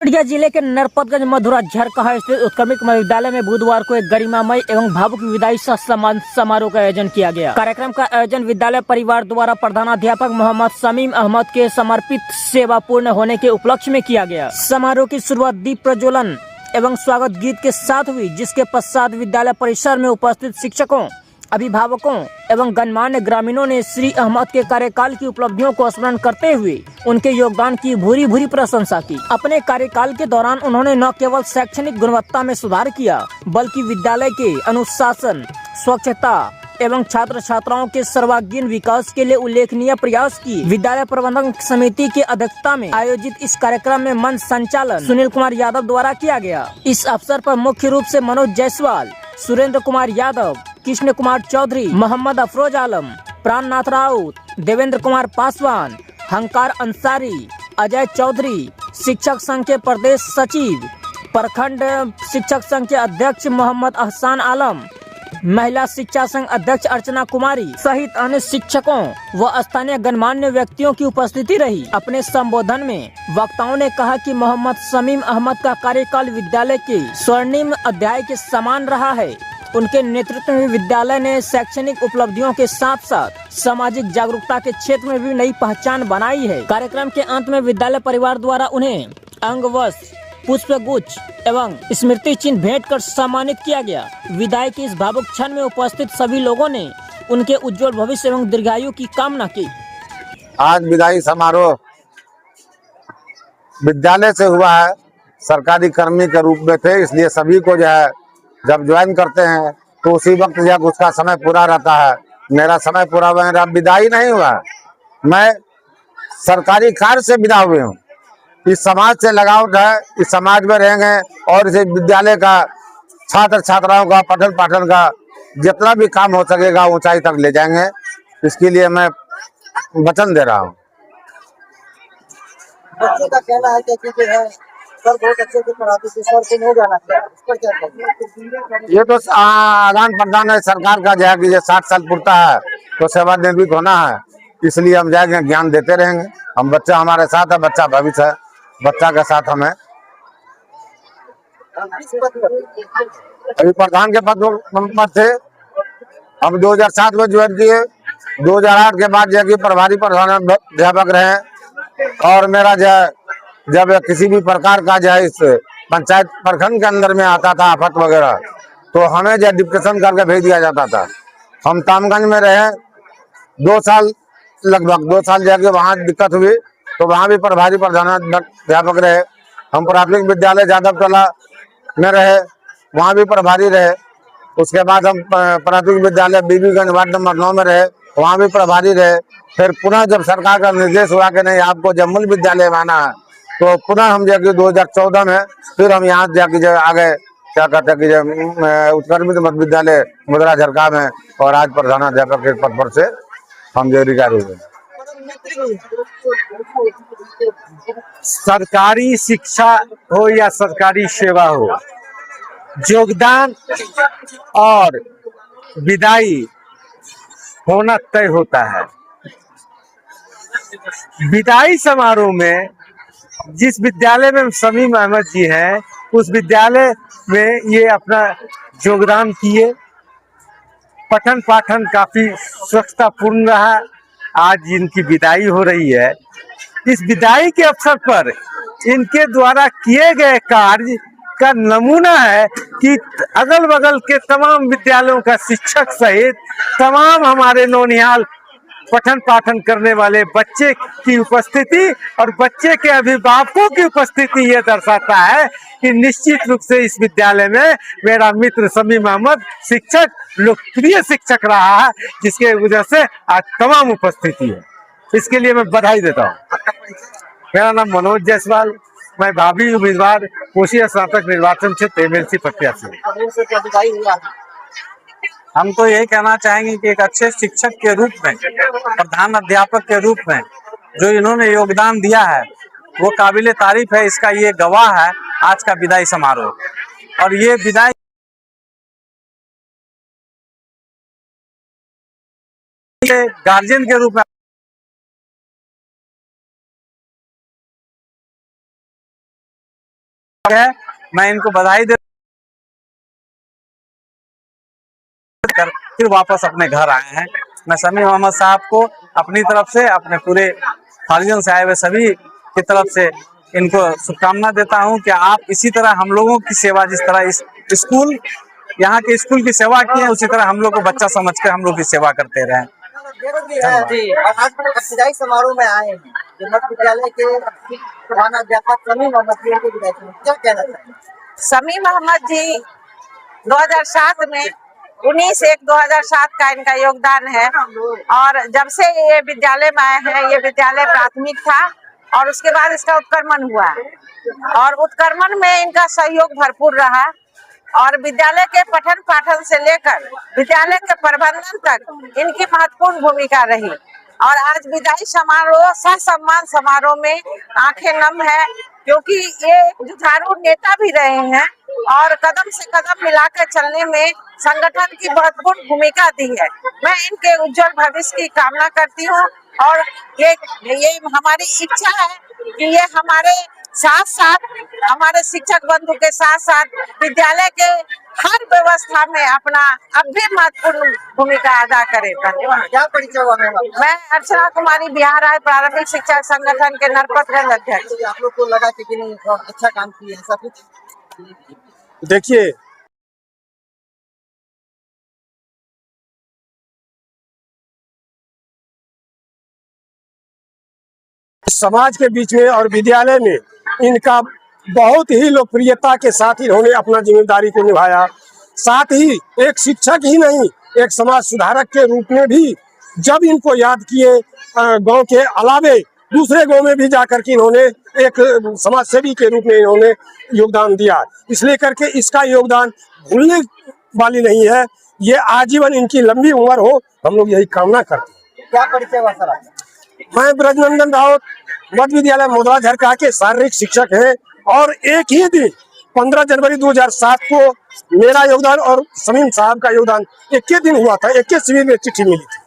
खगड़िया जिले के नरपतगंज मधुरा झरकहा स्थित उत्क्रमित विद्यालय में बुधवार को एक गरिमामय एवं भावुक विदाई सम्मान समारोह का आयोजन किया गया। कार्यक्रम का आयोजन विद्यालय परिवार द्वारा प्रधानाध्यापक मोहम्मद शमीम अहमद के समर्पित सेवा पूर्ण होने के उपलक्ष्य में किया गया। समारोह की शुरुआत दीप प्रज्वलन एवं स्वागत गीत के साथ हुई, जिसके पश्चात विद्यालय परिसर में उपस्थित शिक्षकों, अभिभावकों एवं गणमान्य ग्रामीणों ने श्री अहमद के कार्यकाल की उपलब्धियों को स्मरण करते हुए उनके योगदान की भूरी भूरी प्रशंसा की। अपने कार्यकाल के दौरान उन्होंने न केवल शैक्षणिक गुणवत्ता में सुधार किया, बल्कि विद्यालय के अनुशासन, स्वच्छता एवं छात्र छात्राओं के सर्वांगीण विकास के लिए उल्लेखनीय प्रयास किए। विद्यालय प्रबंधन समिति की अध्यक्षता में आयोजित इस कार्यक्रम में मंच संचालन सुनील कुमार यादव द्वारा किया गया। इस अवसर पर मुख्य रूप से मनोज जायसवाल, सुरेंद्र कुमार यादव, कृष्ण कुमार चौधरी, मोहम्मद अफरोज आलम, प्राणनाथ राउत, देवेंद्र कुमार पासवान, हंकार अंसारी, अजय चौधरी, शिक्षक संघ के प्रदेश सचिव, प्रखंड शिक्षक संघ के अध्यक्ष मोहम्मद अहसान आलम, महिला शिक्षा संघ अध्यक्ष अर्चना कुमारी सहित अन्य शिक्षकों व स्थानीय गणमान्य व्यक्तियों की उपस्थिति रही। अपने संबोधन में वक्ताओं ने कहा कि मोहम्मद शमीम अहमद का कार्यकाल विद्यालय के स्वर्णिम अध्याय के समान रहा है। उनके नेतृत्व में विद्यालय ने शैक्षणिक उपलब्धियों के साथ साथ सामाजिक जागरूकता के क्षेत्र में भी नई पहचान बनाई है। कार्यक्रम के अंत में विद्यालय परिवार द्वारा उन्हें अंग वस्त्र, पुष्प गुच्छ एवं स्मृति चिन्ह भेंट कर सम्मानित किया गया। विदाई की इस भावुक क्षण में उपस्थित सभी लोगों ने उनके उज्जवल भविष्य एवं दीर्घायु की कामना की। आज विदाई समारोह विद्यालय से हुआ है। सरकारी कर्मी के रूप में थे, इसलिए सभी को जो है जब ज्वाइन करते हैं तो उसी वक्त जब उसका समय पूरा रहता है। मेरा समय पूरा हुआ है, विदाई नहीं हुआ, मैं सरकारी कार्य से विदा हुए हूँ। इस समाज से लगाव है, इस समाज में रहेंगे और इस विद्यालय का छात्र छात्राओं का पठन पाठन का जितना भी काम हो सकेगा ऊंचाई तक ले जाएंगे। इसके लिए मैं वचन दे रहा हूँ। बच्चे का कहना है कि है सर बहुत अच्छे से पढ़ाते थे, सर को नहीं जाना चाहिए, इस पर क्या कहेंगे? ये तो आदान प्रदान है सरकार का, जो है कि 60 साल पूर्ता है तो सेवानिवृत्त होना है, इसलिए हम जाएंगे ज्ञान देते रहेंगे। हम बच्चा हमारे साथ है, बच्चा भविष्य है, बच्चा के साथ हमें अभी प्रधान के पद पर थे। हम 2007 में ज्वाइन किए, 2008 के बाद जो प्रभारी प्रधानाध्यापक रहे। और मेरा जब किसी भी प्रकार का जो इस पंचायत प्रखंड के अंदर में आता था आफत वगैरह, तो हमें जो डिप्रेशन करके भेज दिया जाता था। हम तामगंज में रहे 2 साल, लगभग 2 साल जाके वहाँ दिक्कत हुई तो वहाँ भी प्रभारी प्रधानाध्यापक रहे। हम प्राथमिक विद्यालय जादव टोला में रहे, वहाँ भी प्रभारी रहे। उसके बाद हम प्राथमिक विद्यालय बीबीगंज वार्ड नंबर 9 में रहे, वहाँ भी प्रभारी रहे। फिर पुनः जब सरकार का निर्देश हुआ कि नहीं आपको जब मूल विद्यालय में आना है, तो पुनः हम जाके 2014 में फिर हम यहाँ जाके जो आगे क्या कहते हैं कि उत्क्रमित मध्य विद्यालय मधुरा झरकहा में और आज प्रधानाध्यापक के पद पर से हम जो रिटायर हुए। सरकारी शिक्षा हो या सरकारी सेवा हो, योगदान और विदाई होना तय होता है। विदाई समारोह में जिस विद्यालय में शमीम अहमद जी हैं, उस विद्यालय में ये अपना योगदान किए। पठन पाठन काफी स्वच्छता पूर्ण रहा। आज इनकी विदाई हो रही है। इस विदाई के अवसर पर इनके द्वारा किए गए कार्य का नमूना है कि अगल बगल के तमाम विद्यालयों का शिक्षक सहित तमाम हमारे नौनिहाल पठन पाठन करने वाले बच्चे की उपस्थिति और बच्चे के अभिभावकों की उपस्थिति ये दर्शाता है कि निश्चित रूप से इस विद्यालय में मेरा मित्र शमीम अहमद शिक्षक लोकप्रिय शिक्षक रहा है, जिसके वजह से आज तमाम उपस्थिति है। इसके लिए मैं बधाई देता हूँ। मेरा नाम मनोज जायसवाल, मैं भावी उम्मीदवार कोशिया स्नातक निर्वाचन क्षेत्र MLC प्रत्याशी। हम तो यही कहना चाहेंगे कि एक अच्छे शिक्षक के रूप में, प्रधान अध्यापक के रूप में जो इन्होंने योगदान दिया है वो काबिले तारीफ है। इसका ये गवाह है आज का विदाई समारोह। और ये विदाई गार्जियन के रूप में है। मैं इनको बधाई दे कर फिर वापस अपने घर आए हैं। मैं समी मोहम्मद साहब को अपनी तरफ से, अपने पूरे खारिजन से आए हुए सभी की तरफ से इनको शुभकामना देता हूं कि आप इसी तरह हम लोगों की सेवा, जिस तरह इस स्कूल, यहाँ के स्कूल की सेवा की है, उसी तरह हम लोग को बच्चा समझ कर हम लोग की सेवा करते रहें। जी, और आज विदाई समारोह में आए हैं जो मध्य विद्यालय के प्रधान अध्यापक समी मोहम्मद जी के विदाई समारोह, क्या कहना चाहिए? समी मोहम्मद जी 2007 में 19/1/2007 का इनका योगदान है। और जब से ये विद्यालय में आए हैं, ये विद्यालय प्राथमिक था और उसके बाद इसका उत्क्रमण हुआ और उत्क्रमण में इनका सहयोग भरपूर रहा और विद्यालय के पठन पाठन से लेकर विद्यालय के प्रबंधन तक इनकी महत्वपूर्ण भूमिका रही। और आज विदाई समारोह, सह सम्मान समारोह में आंखें नम है, क्योंकि ये एक जुझारू नेता भी रहे हैं और कदम से कदम मिलाकर चलने में संगठन की महत्वपूर्ण भूमिका दी है। मैं इनके उज्जवल भविष्य की कामना करती हूँ और ये हमारी इच्छा है कि ये हमारे साथ साथ, हमारे शिक्षक बंधु के साथ साथ विद्यालय के हर व्यवस्था में अपना अब भी महत्वपूर्ण भूमिका अदा करे। धन्यवाद। क्या परिचय हुआ मैम? मैं अर्चना कुमारी, बिहार राज्य प्रारंभिक शिक्षा संगठन के नरपतगंज अध्यक्ष। आप लोग को लगा कि नहीं अच्छा काम किया है, सब कुछ? देखिए, समाज के बीच में और विद्यालय में इनका बहुत ही लोकप्रियता के साथ इन्होंने अपना जिम्मेदारी को निभाया। साथ ही एक शिक्षक ही नहीं, एक समाज सुधारक के रूप में भी जब इनको याद किए, गांव के अलावे दूसरे गांव में भी जाकर के इन्होंने एक समाज सेवी के रूप में इन्होंने योगदान दिया। इसलिए करके इसका योगदान भूलने वाली नहीं है। ये आजीवन इनकी लंबी उम्र हो, हम लोग यही कामना करते हैं। क्या परिचय हुआ सर? मैं ब्रजनंदन राउत, मध्य विद्यालय मोदरा झरका के शारीरिक शिक्षक हैं और एक ही दिन 15 जनवरी 2007 को मेरा योगदान और समीम साहब का योगदान एक ही दिन हुआ था। एक ही शिविर में चिट्ठी मिली थी।